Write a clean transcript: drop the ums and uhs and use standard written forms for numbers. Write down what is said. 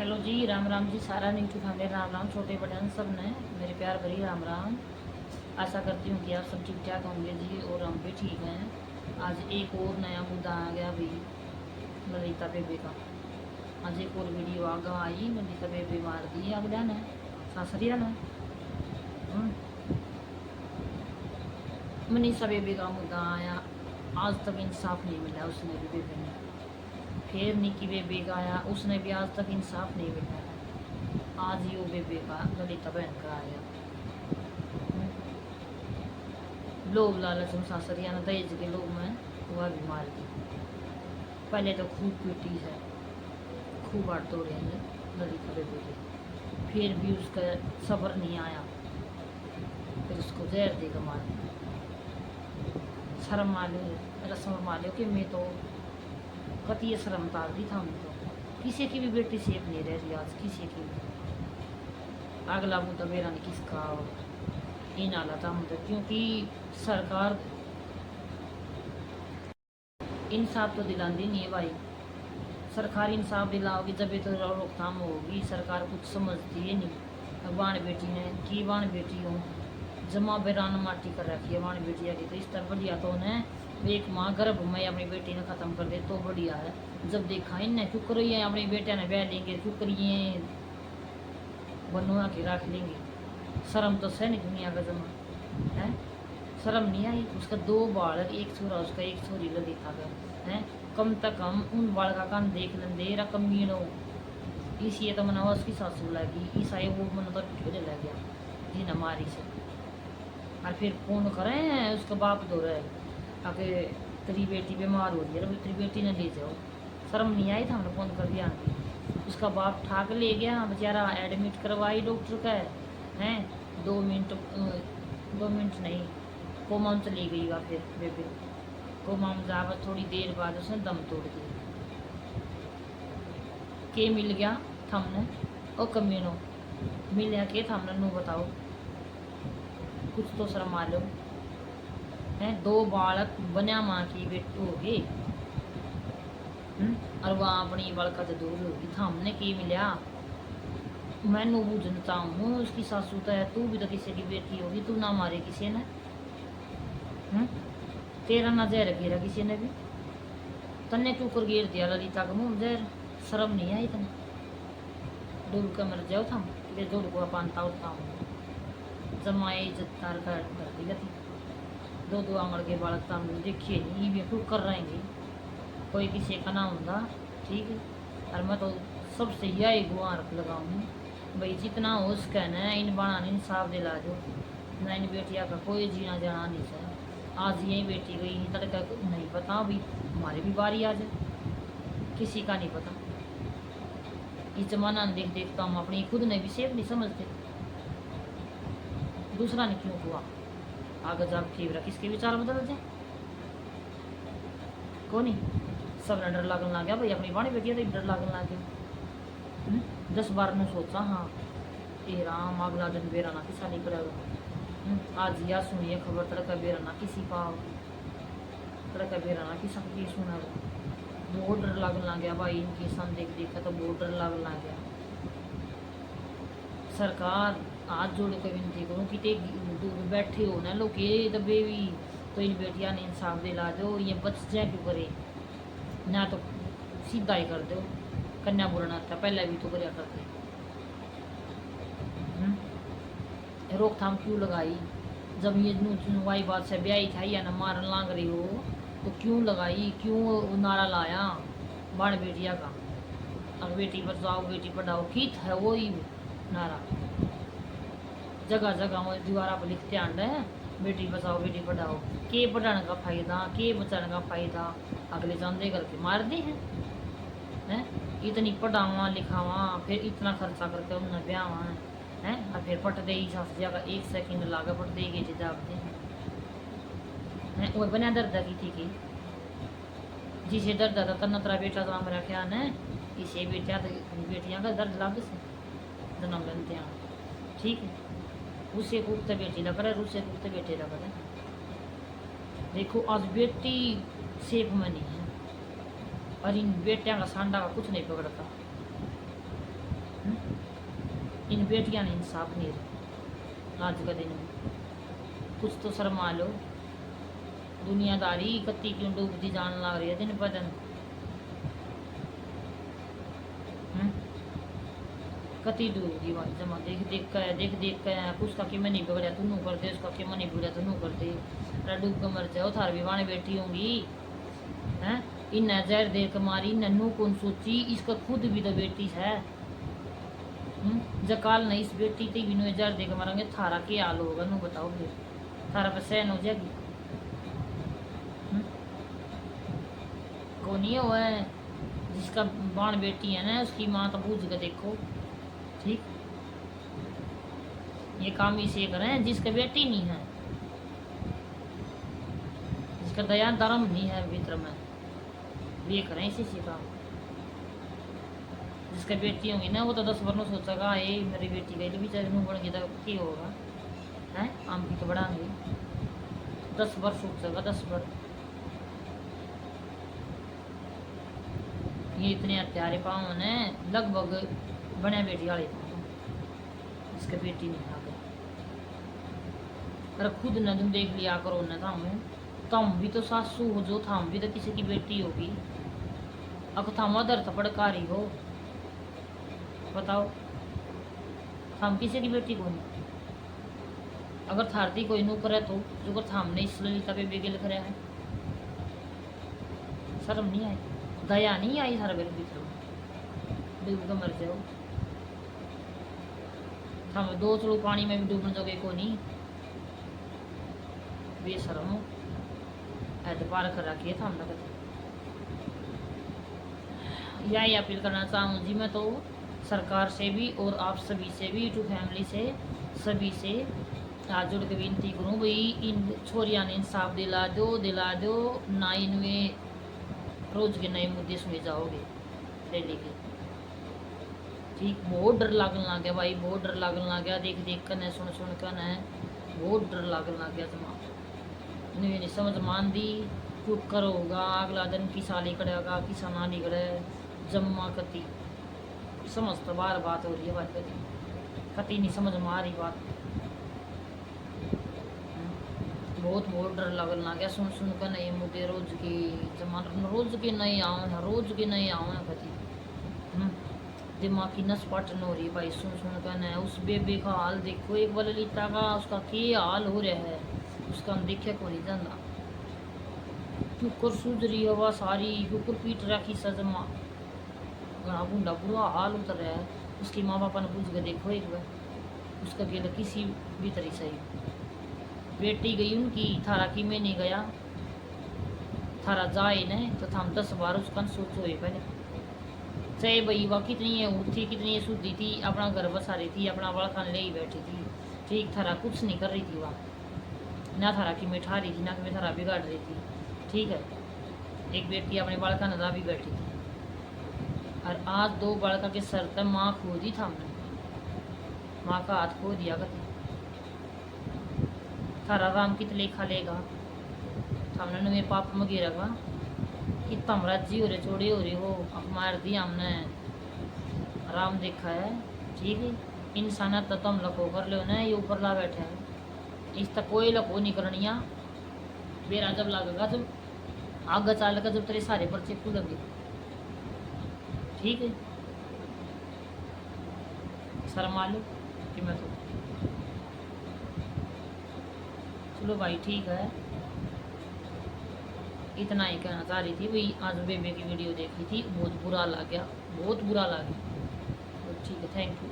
Hello जी, राम राम जी। सारा Neetu family Ram Ram. छोटे बड़े सब ने मेरे प्यार भरी राम राम। आशा करती हूँ कि आप सब ठीक ठाक होंगे जी, और हम भी ठीक हैं। आज एक और नया मुद्दा आ गया भाई, ललिता बेबे का। आज एक और वीडियो आगा आई, ललिता बेबे मार दी अगला ने, सासरिया ने। मनीषा बेबे का मुद्दा आया, आज तक इंसाफ नहीं मिला उसने भी बेबे ने। फिर निकी बेबे का आया, उसने भी आज तक इंसाफ नहीं मिला है। आज ही वो बेबे का ललिता बहन का आया। लोग लालच में सासरिया ने दहेज के लोग में वह भी मार दी। पहले तो खूब पीटी है, खूब आड़ तोड़े हैं ललिता बेबे के। फिर भी उसका सब्र नहीं आया, फिर उसको जहर देकर मार दिया। शर्म मालो, रस्म मालो कि मैं तो कति शर्म तार दी था उनको। किसी की भी बेटी सेफ नहीं रह रही आज, किसी की भी। अगला मुद्दा मेरा नहीं किसका इन आला था मुद्दा, क्योंकि सरकार इंसाफ तो दिलाती नहीं है भाई। सरकार इंसाफ दिलाओगी जब तो रोकथाम होगी। सरकार कुछ समझती है नहीं। बाण बेटी ने की बाण बेटी हो जमा बेरान माटी कर रखी है बाण बेटिया की। तो इस तरह बढ़िया तो उन्हें एक माँ गर्भ में अपनी बेटी ने ख़त्म कर दे तो बढ़िया है। जब देखा इन्हें चुक रही है अपनी बेटिया ने ब्याह लेंगे, चुक रही है बनवा के रख लेंगे। शर्म तो सह नहीं दुनिया का जमा है, शर्म नहीं आई। उसका 2 बालक, एक छोरा उसका एक छोरी ललिता का है। कम तक कम उन बालका का देख लेंदे रकम मीनो। इसी तो मना उसकी सासू लगी, इस आए वो मन तो ढेर लग गया जी न मारी से। और फिर फोन करें उसका बाप दो रहे आके तेरी बेटी बीमार हो रही है, तेरी बेटी ने ले जाओ। शर्म नहीं आई था, हमने फोन कर दिया। उसका बाप ठाक ले गया बेचारा, एडमिट करवाई डॉक्टर का है। 2 मिनट नहीं, कोमा में चली गई। फिर बेबे कोमा में जाकर थोड़ी देर बाद उसने दम तोड़ दिया। के मिल गया थमने ओ कमीनो, मिल गया के थमने नू बताओ, कुछ तो शर्म आ लो है। 2 बालक बनिया माँ की बेटी होगी और वहाँ अपनी बड़का तो दूर होगी। थमने की मिला मैनू बुझनता हूँ, उसकी सासू तो है, तू भी तो किसी की बेटी होगी, तू ना मारे किसी ने। तेरा ना जहर घेरा किसी ने भी, तन्ने क्यों कर घेर दिया ललिता का मुँह जहर। शर्म नहीं आई तने, डूब कर मर जाओ थम। फिर दूर को पानता उठता हूँ जमाए इज्जतदार कर दिया थी। 2 आंगड़ के बालक तम देखिए नहीं भी क्यों कर रहेंगे, कोई किसी का ना होगा ठीक है। और मैं तो सबसे यही गुहार लगाऊंगी भाई, जितना हो उसका न इन बनाने इंसाफ दिला दो न। इन बेटिया का कोई जीना जाना नहीं चाहिए। आज यही बेटी गई तड़का नहीं पता भी हमारी भी बारी आ जाए, किसी का नहीं पता। इस जमाना देख देख तो हम अपनी खुद ने भी सेफ नहीं समझते, दूसरा ने क्यों हुआ। आगे जाकर ठीक रहा किसके विचार बदल जाए को नहीं। सब ने डर लगन लग गया भाई, अपनी बाणी बेटिया तो डर लगन लग गया। 10 बार ने सोचा हाँ ये राम अगला दिन बेराना किसा नहीं करेगा। आज या सुनिए खबर तड़का बेराना किसी का, तड़का बेराना किसा की सुना। बहुत डर लगन लग गया भाई, इनकी सन देख देखा तो बहुत डर लगन लग गया। सरकार हाथ जोड़ के विनती करूँ कि बैठे हो ना लोग ये दबे भी, तो इन बेटिया ने इंसाफ दिला दो। ये बच जाए क्यों करे ना, तो सीधा ही कर दो। कन्या बुरना था पहले भी तो करया करते। रोकथाम क्यों लगाई जब ये सुनवाई बात से ब्याही था या न मारन लाग रही हो तो क्यों लगाई, क्यों नारा लाया बाण बेटिया का। और बेटी बचाओ बेटी पढ़ाओ की था वो ही नारा, जगह जगह दीवारा पर लिखते आंड है बेटी बचाओ बेटी पढ़ाओ। के पढ़ाने का फायदा, के बचाने का फायदा, अगले जानते करके मार दी है। इतनी पढ़ावा लिखावा फिर इतना खर्चा करके उन्हें ब्याह है। और फिर पट दे सास जगह 1 सेकंड लागे पट दे गए जवाब दे वो बना दर्द की थी कि जिसे दर्द था तना तेरा बेटा तो मेरा ख्याल है इसे बेटियाँ का दर्द लग से जन्म लेते हैं ठीक है। उसे कुत्ते बेटी लग रहा है, उसे कुत्ते बेटे लग रहे हैं। देखो आज बेटी सेफ में नहीं है और इन बेटियां का सांडा का कुछ नहीं पकड़ता। इन बेटियां ने इंसाफ नहीं रहा आज का दिन में। कुछ तो शर्मा लो। दुनियादारी कत्ती क्यों डूबती जान लग रही है दिन पर दिन। कति डूबती भाई जमा देख देख कर उसका कि मैं नहीं बिगड़ा तुनू कर दे, उसका कि मैं नहीं बिगड़ा तुनू कर दे। अरे डूब कर मर जाओ थार भी वाने बैठी होंगी हैं। इन जहर दे के मारी नन्नू कौन सोची, इसका खुद भी तो बेटी है। जकाल नहीं इस बेटी थी भी जहर दे के मारेंगे थारा के हाल होगा नू बताओ फिर। थारा पे सहन हो जाएगी। को नहीं हुआ है जिसका बाण बेटी है ना उसकी माँ तो पूछ के देखो। ठीक ये काम इसे करें जिसका बेटी नहीं है, जिसका दया धर्म नहीं है भीतर में, ये करें इसी से काम। जिसका बेटी होंगी ना वो तो 10 बार सोचेगा ये मेरी बेटी गई भी चाहे नू बन गई तो क्या होगा है। आम की तो बढ़ाएंगे 10 बार सोचेगा 10 बार। ये इतने हत्यारे पाँव ने लगभग बने बेटी वाले जिसका बेटी नहीं आ गई। अरे खुद न तुम देख लिया करो न तुम भी तो सासू हो जो थाम भी तो किसी की बेटी होगी। अब थाम अदर थपड़कारी हो बताओ थाम किसी की बेटी को नहीं। अगर थारती कोई नू करे तो जो कर थाम ने इस ललिता पे बेगे लिख रहा है। शर्म नहीं आई दया नहीं आई सारा बेर भीतर डूब के मर जाओ। हम 2 चलो पानी में भी डूबने जोगे को नहीं बेशरम हो एतबार कर रखिए था हम लोग। यही अपील करना चाहूँ जी मैं तो सरकार से भी और आप सभी से भी यूट्यूब फैमिली से सभी से हाथ जोड़ के विनती करूँ भाई इन छोरिया ने इंसाफ दिला दो ना इनमें रोज के नए मुद्दे सुने जाओगे डेली के। ठीक बहुत डर लगन लग गया भाई, बहुत डर लगन लग गया देख देख कर न सुन कर न बहुत डर लगन लग गया। जमा नहीं समझ मान दी चुप करोगा अगला दिन किसा निकलेगा किसा ना निकले जम्मा कति समझ तो बार बात हो रही है भाई कति नहीं समझ में आ रही बात। बहुत बहुत डर लगन लग गया सुन कर नहीं मुझे रोज की जमा रोज के नहीं आवे कति दिमाग की नस पाटन हो रही है भाई सुन कर न। उस बेबे का हाल देखो एक बार ललिता का उसका क्या हाल हो रहा है उसका हम देखे को नहीं जाना। क्योंकर सूझ रही हवा सारी क्योंकर पीट रखी सजमा घना बूढ़ा बुरा हाल उतर रहा है। उसकी माँ बापा ने पूछ के देखो एक बार उसका गेल किसी भी तरह से बेटी गई उनकी थारा की में नहीं गया थारा जाए न तो हम 10 बार उसका सोचो ये पहले चाहे भाई वह कितनी है उठी कितनी शुद्धि थी अपना घर बसा रही थी अपना बड़ा खान ले ही बैठी थी। ठीक थारा कुछ नहीं कर रही थी वहाँ ना थारा की मिठा रही थी ना कि थारा बिगाड़ रही थी। ठीक है एक बेटी अपने बालका नदा भी बैठी थी और आज 2 बालका के सर तक माँ खो दी था हमने माँ का हाथ खो दिया करती थारा राम कित लेखा लेगा हमने मेरे पाप में गिरेगा कि तम राज्य हो रहे छोड़े हो रही हो अब मार दिया हमने राम देखा है। ठीक है इंसान तो तुम लको कर लो ना ये ऊपर ला बैठे हैं इस तक कोई लको नहीं करनिया बेरा जब लगेगा जब आगे चालेगा जब तेरे सारे पर्चे खुलेंगे। ठीक है शर्मा लो कि मैं तो चलो भाई ठीक है इतना ही कहना चाह रही थी भाई आज बेबे की वीडियो देखी थी बहुत बुरा लग गया बहुत बुरा लग गया। तो ठीक है थैंक यू।